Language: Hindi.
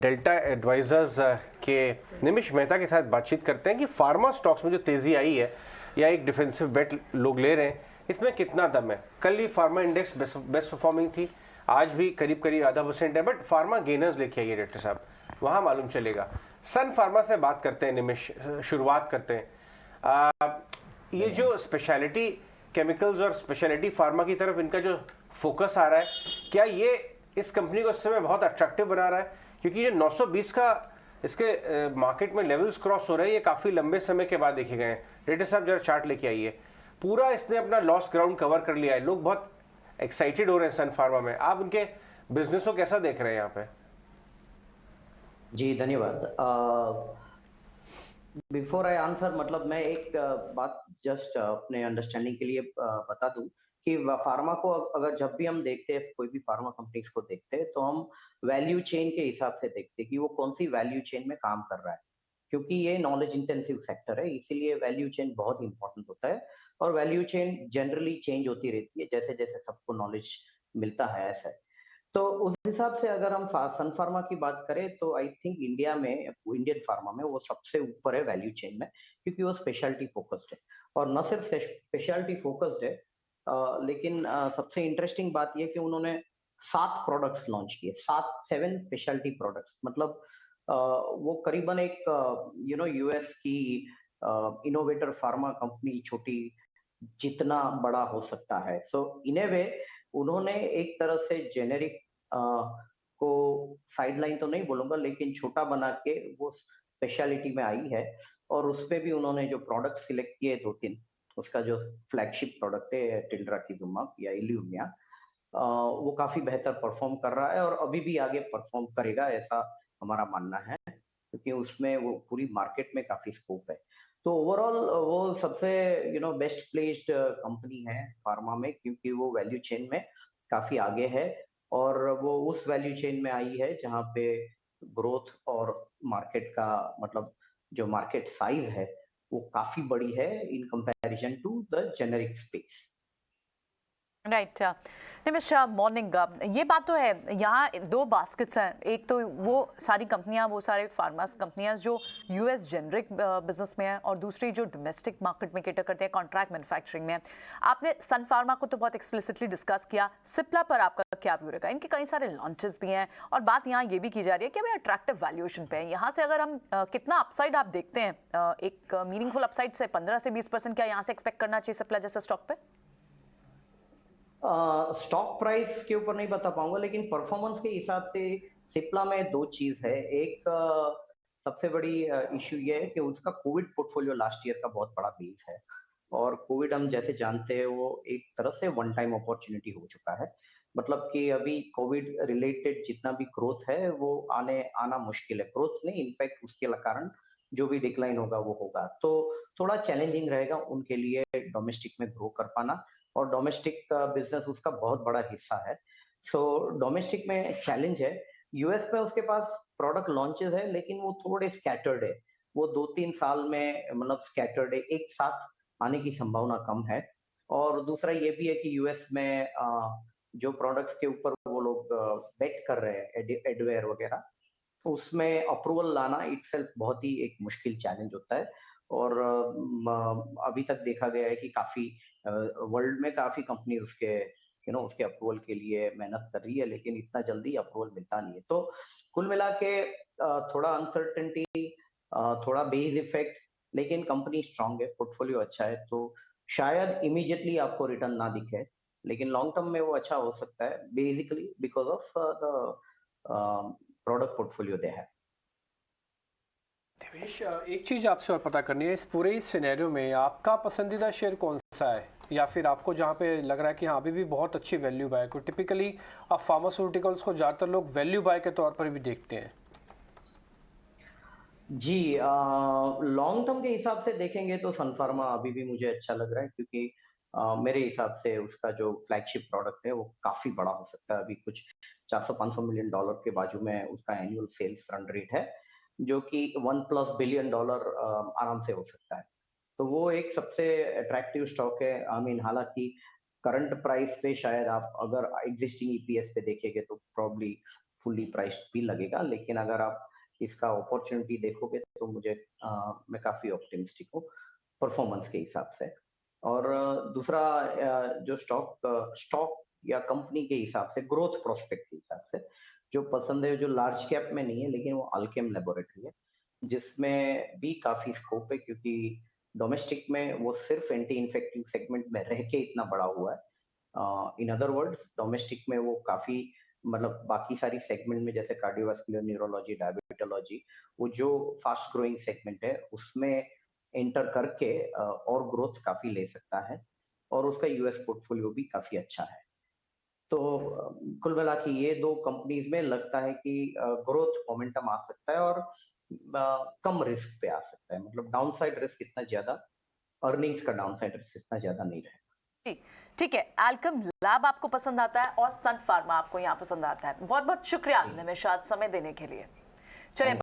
डेल्टा एडवाइजर्स के निमिष मेहता के साथ बातचीत करते हैं कि फार्मा स्टॉक्स में जो तेजी आई है या एक डिफेंसिव बेट लोग ले रहे हैं, इसमें कितना दम है। कल ही फार्मा इंडेक्स बेस्ट परफॉर्मिंग थी, आज भी करीब करीब 0.5% है, बट फार्मा गेनर्स लेके आइए डॉक्टर साहब, वहां मालूम चलेगा। सन फार्मा से बात करते हैं निमिष, शुरुआत करते हैं। ये जो स्पेशलिटी केमिकल्स और स्पेशलिटी फार्मा की तरफ इनका जो फोकस आ रहा है, क्या ये इस कंपनी को इस समय बहुत अट्रैक्टिव बना रहा है? क्योंकि ये 920 का इसके मार्केट में लेवल्स क्रॉस हो रहे हैं, ये काफी लंबे समय के बाद देखे गए हैं। रेड्डी साहब जरा चार्ट लेके आइए। पूरा इसने अपना लॉस ग्राउंड कवर कर लिया है, लोग बहुत एक्साइटेड हो रहे हैं सन फार्मा में। आप उनके बिजनेस को कैसा देख रहे हैं यहाँ पे? जी धन्यवाद। बिफोर आई आंसर, मतलब मैं एक बात जस्ट अपने अंडरस्टैंडिंग के लिए बता दूं कि फार्मा को अगर जब भी हम देखते हैं, कोई भी फार्मा कंपनीज को देखते हैं, तो हम वैल्यू चेन के हिसाब से देखते हैं कि वो कौन सी वैल्यू चेन में काम कर रहा है। क्योंकि ये नॉलेज इंटेंसिव सेक्टर है, इसीलिए वैल्यू चेन बहुत इंपॉर्टेंट होता है। और वैल्यू चेन जनरली चेंज होती रहती है जैसे जैसे सबको नॉलेज मिलता है, ऐसा है। तो उस हिसाब से अगर हम सन फार्मा की बात करें, तो आई थिंक इंडिया में, इंडियन फार्मा में वो सबसे ऊपर है वैल्यू चेन में, क्योंकि वो स्पेशलिटी फोकस्ड है। और न सिर्फ स्पेशलिटी फोकस्ड है, लेकिन सबसे इंटरेस्टिंग बात यह कि उन्होंने 7 प्रोडक्ट्स लॉन्च किए, 7 स्पेशलिटी प्रोडक्ट्स। मतलब वो करीबन एक यूएस की इनोवेटर फार्मा कंपनी छोटी जितना बड़ा हो सकता है। सो इन ए वे उन्होंने एक तरह से जेनेरिक को साइडलाइन तो नहीं बोलूंगा, लेकिन छोटा बना के वो स्पेशलिटी में आई है। और उसपे भी उन्होंने जो प्रोडक्ट सिलेक्ट किए 2-3, उसका जो फ्लैगशिप प्रोडक्ट है टिल्ड्राकीजुमाब या इल्यूमिया, वो काफी बेहतर परफॉर्म कर रहा है और अभी भी आगे परफॉर्म करेगा, ऐसा हमारा मानना है, क्योंकि उसमें वो पूरी मार्केट में काफी स्कोप है। तो ओवरऑल वो सबसे बेस्ट प्लेस्ड कंपनी है फार्मा में, क्योंकि वो वैल्यू चेन में काफी आगे है। और वो उस वैल्यू चेन में आई है जहाँ पे ग्रोथ और मार्केट का, मतलब जो मार्केट साइज है वो काफी बड़ी है in comparison to the generic space. Right. Nimish, morning. ये बात तो है, यहाँ 2 बास्केट्स हैं। एक तो वो सारी कंपनियां, वो सारे फार्मास कंपनियां जो यूएस जेनरिक बिजनेस में है, और दूसरी जो डोमेस्टिक मार्केट में केटर करते हैं, कॉन्ट्रैक्ट मैन्युफैक्चरिंग में है। आपने सन फार्मा को तो बहुत एक्सप्लिसिटली डिस्कस किया, सिप्ला पर आपका क्या व्यू रहेगा? इनके कई सारे लॉन्चेस भी हैं, और बात यहाँ ये भी की जा रही है कि भाई अट्रैक्टिव वैल्यूएशन पे है। यहाँ से अगर हम कितना अपसाइड आप देखते हैं, एक मीनिंगफुल अपसाइड से 15 से 20% क्या यहाँ से एक्सपेक्ट करना चाहिए सिप्ला जैसे स्टॉक पे? स्टॉक प्राइस के ऊपर नहीं बता पाऊंगा, लेकिन परफॉर्मेंस के हिसाब से सिप्ला में 2 चीज है। एक सबसे बड़ी इश्यू ये है कि उसका कोविड पोर्टफोलियो लास्ट ईयर का बहुत बड़ा बेस है। और कोविड हम जैसे जानते हैं वो एक तरह से वन टाइम अपॉर्चुनिटी हो चुका है। मतलब कि अभी कोविड रिलेटेड जितना भी ग्रोथ है वो आना मुश्किल है। ग्रोथ नहीं, इनफैक्ट उसके कारण जो भी डिक्लाइन होगा वो होगा। तो थोड़ा चैलेंजिंग रहेगा उनके लिए डोमेस्टिक में ग्रो कर पाना, और डोमेस्टिक बिजनेस उसका बहुत बड़ा हिस्सा है। सो डोमेस्टिक में चैलेंज है। यूएस में उसके पास प्रोडक्ट लॉन्चेस है, लेकिन वो थोड़े स्कैटर्ड है। वो 2-3 साल में, मतलब स्कैटर्ड है, एक साथ आने की संभावना कम है। और दूसरा ये भी है कि यूएस में जो प्रोडक्ट्स के ऊपर वो लोग बेट कर रहे हैं, एडवेयर वगैरह, उसमें अप्रूवल लाना इटसेल्फ बहुत ही एक मुश्किल चैलेंज होता है। और अभी तक देखा गया है कि काफी वर्ल्ड में काफी कंपनी उसके अप्रूवल के लिए मेहनत कर रही है, लेकिन इतना जल्दी अप्रूवल मिलता नहीं है। तो कुल मिला के थोड़ा अनसर्टेनिटी, थोड़ा बेस इफेक्ट, लेकिन कंपनी स्ट्रांग है, पोर्टफोलियो अच्छा है, तो शायद इमीडिएटली आपको रिटर्न ना दिखे, लेकिन लॉन्ग टर्म में वो अच्छा हो सकता है, basically because of the product portfolio they है। देवेश, एक चीज़ आपसे और पता करनी है, इस पूरे सिनेरियो में आपका पसंदीदा शेयर कौन सा है, या फिर आपको जहाँ पे लग रहा है कि हाँ अभी भी बहुत अच्छी वैल्यू बाय को? टिपिकली आप फार्मास्यूटिकल्स को ज़्यादातर लोग वैल्यू बाय के तौर पर भी देखते हैं। जी, लॉन्ग टर्म के हिसाब से देखेंगे तो सन फार्मा अभी भी मुझे अच्छा लग रहा है, क्योंकि मेरे हिसाब से उसका जो फ्लैगशिप प्रोडक्ट है वो काफी बड़ा हो सकता है। अभी कुछ $400-500 मिलियन के बाजू में उसका एनुअल सेल्स रन रेट है, जो कि $1+ बिलियन आराम से हो सकता है। तो वो एक सबसे अट्रैक्टिव स्टॉक है। आई मीन, हालांकि करंट प्राइस पे शायद आप अगर एग्जिस्टिंग ईपीएस पे देखेंगे तो प्रॉब्ली फुल्ली प्राइस्ड भी लगेगा, लेकिन अगर आप इसका अपॉर्चुनिटी देखोगे तो मैं काफी ऑप्टिमिस्टिक हूँ परफॉर्मेंस के हिसाब से। और दूसरा जो स्टॉक या कंपनी के हिसाब से ग्रोथ प्रोस्पेक्ट के हिसाब से जो पसंद है, जो लार्ज कैप में नहीं है लेकिन वो अल्केम लेबोरेटरी है, जिसमें भी काफी स्कोप है, क्योंकि डोमेस्टिक में वो सिर्फ एंटी इन्फेक्टिव सेगमेंट में रह के इतना बड़ा हुआ है। इन अदर वर्ड्स डोमेस्टिक में वो काफी मतलब बाकी सारी सेगमेंट में जैसे कार्डियोवास्कुलर, न्यूरोलॉजी, डायबिटोलॉजी, वो जो फास्ट ग्रोइंग सेगमेंट है उसमें एंटर करके और ग्रोथ काफी ले सकता है, और उसका यूएस पोर्टफोलियो भी काफी अच्छा है। तो कुल मिला के ये दो कंपनीज में लगता है कि ग्रोथ मोमेंटम आ सकता है और कम रिस्क पे आ सकता है, मतलब डाउनसाइड रिस्क इतना ज्यादा, अर्निंग्स का डाउनसाइड रिस्क इतना ज्यादा नहीं रहेगा। जी, ठीक है। अल्केम लैब आपको पसंद आता है और सन फार्मा आपको यहाँ पसंद आता है। बहुत बहुत शुक्रिया निमिष आज समय देने के लिए। चलिए